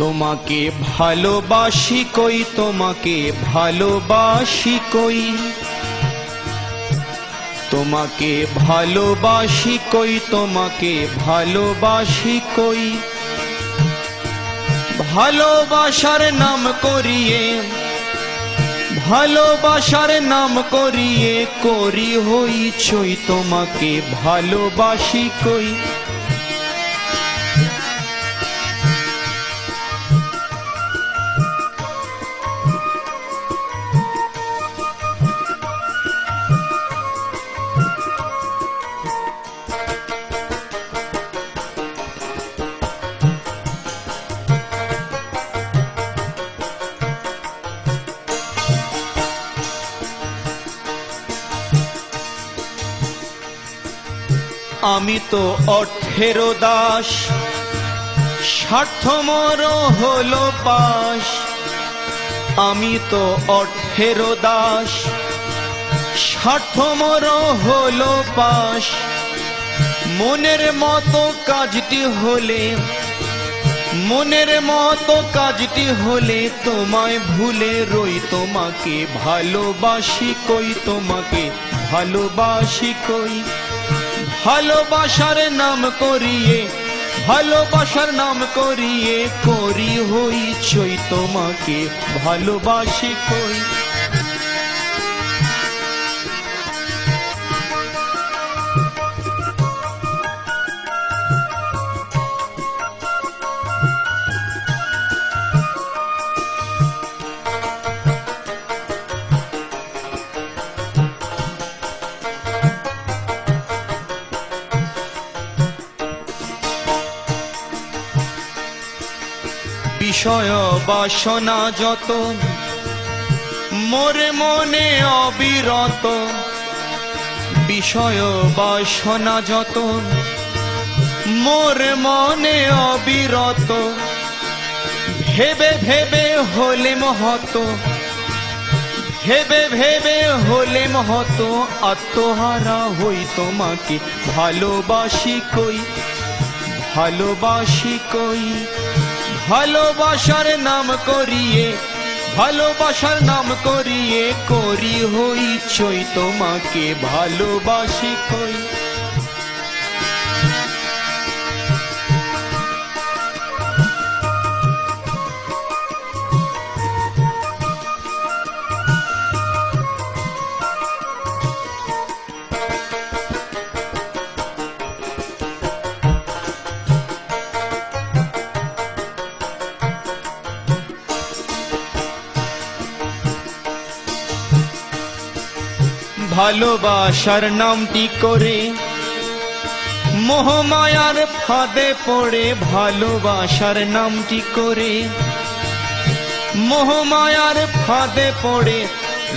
তোমাকে ভালোবাসি কই, তোমাকে ভালোবাসি কই, তোমাকে ভালোবাসি কই, তোমাকে ভালোবাসি কই। ভালোবাসার নাম করিয়ে, ভালোবাসার নাম করিয়ে করি হইচই, তোমাকে ভালোবাসি কই। আমি তো অর্থের দাস, স্বার্থ মোর হলো পাশ। আমি তো অর্থের দাস, স্বার্থ মোর হলো পাশ। মনের মতো কাজটি হলে, মনের মতো কাজটি হলে তোমায় ভুলে রই, তোমাকে ভালোবাসি কই, তোমাকে ভালোবাসি কই। ভালোবাসার নাম করিয়ে, ভালোবাসার নাম করিয়ে করি হইচই, তোমাকে ভালোবাসি কই। বিষয় বাসনা যত মোর মনে অবিরত, বিষয় বাসনা যত মোর মনে অবিরত। ভেবে ভেবে হলে মহত, ভেবে ভেবে হলে মহত। আত্মহারা হই, তোমাকে ভালোবাসি কই, ভালোবাসি কই। ভালোবাসার নাম করিয়ে, ভালোবাসার নাম করিয়ে করি হইচই, তোমাকে ভালোবাসি কই। ভালোবাসার নামটি করে মোহমায়ার ফাঁদে পড়ে, ভালোবাসার নামটি করে মোহমায়ার ফাঁদে পড়ে।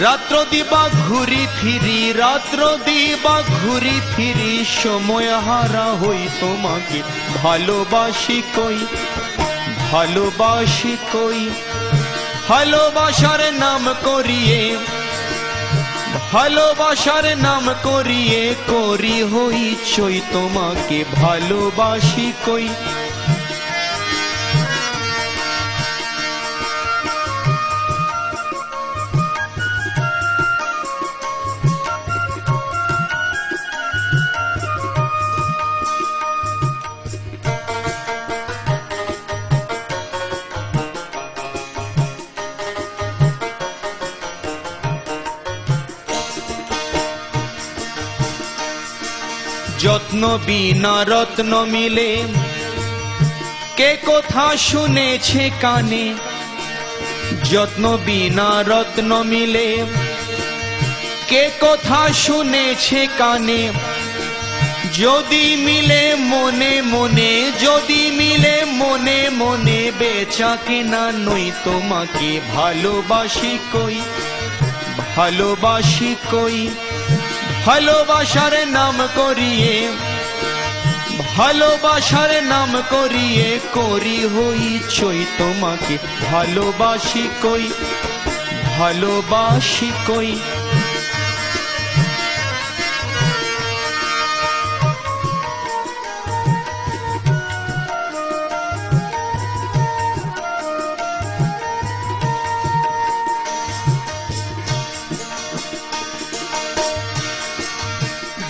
রাত্র দিবা ঘুরি ফিরি, রাত্র দিবা ঘুরি ফিরি, সময় হারা হই, তোমাকে ভালোবাসি কই, ভালোবাসি কই। ভালোবাসার নাম করিয়ে, ভালোবাসার নাম করিয়ে করি হইচই, তোমাকে ভালোবাসি কই। যত্ন বিনা রত্ন মিলে, কে কথা শুনেছে কানে। যত্ন বিনা রত্ন মিলে, কে কথা শুনেছে কানে। যদি মিলে মনে মনে, যদি মিলে মনে মনে, বেচা কেনা নই, তোমাকে ভালোবাসি কই, ভালোবাসি কই। ভালোবাসার নাম করিয়ে, ভালোবাসার নাম করিয়ে করি হইচই, তোমাকে ভালোবাসি কই, ভালোবাসি কই।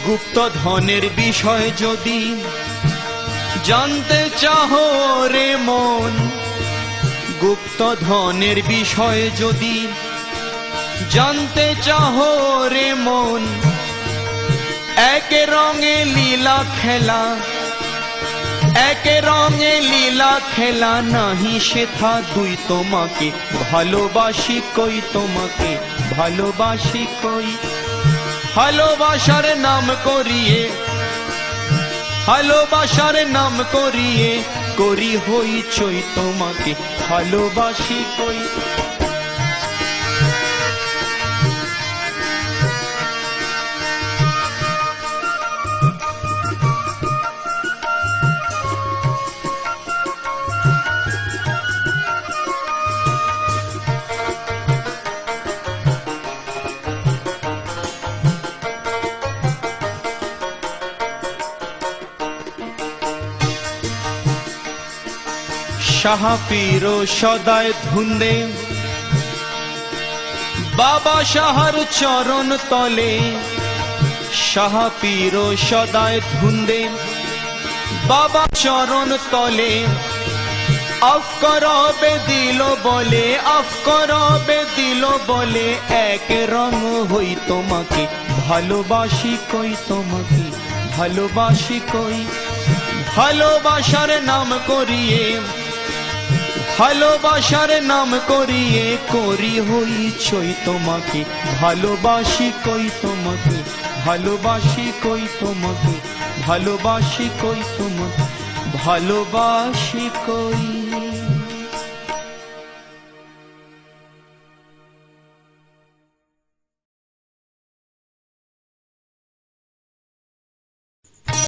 গুপ্ত ধনের বিষয় যদি জানতে চাহো রে মন, গুপ্ত ধনের বিষয় যদি জানতে চাহো রে মন, এক রঙে লীলা খেলা, এক রঙে লীলা খেলা নাহি সেথা দুই, তোমাকে ভালোবাসি কই, তোমাকে ভালোবাসি কই। ভালোবাসার নাম করিয়ে, ভালোবাসার নাম করিয়ে করি হইচই, তোমাকে ভালোবাসি কই। সাহা পীর সদায় ধুন্দে বাবা সাহার চরণ তলে, সাহা পীর সদায় ধুন্দে বাবা চরণ তলে, আফ করবে দিল বলে, আফ করবে দিল বলে, এক রঙ হই, তোমাকে ভালোবাসি কই, তোমাকে ভালোবাসি কই। ভালোবাসার নাম করিয়ে, ভালোবাসার নাম করিয়ে করি হইচই, তোমাকে ভালোবাসি কই, তোমাকে ভালোবাসি কই, তোমাকে ভালোবাসি কই, তোমাকে ভালোবাসি কই।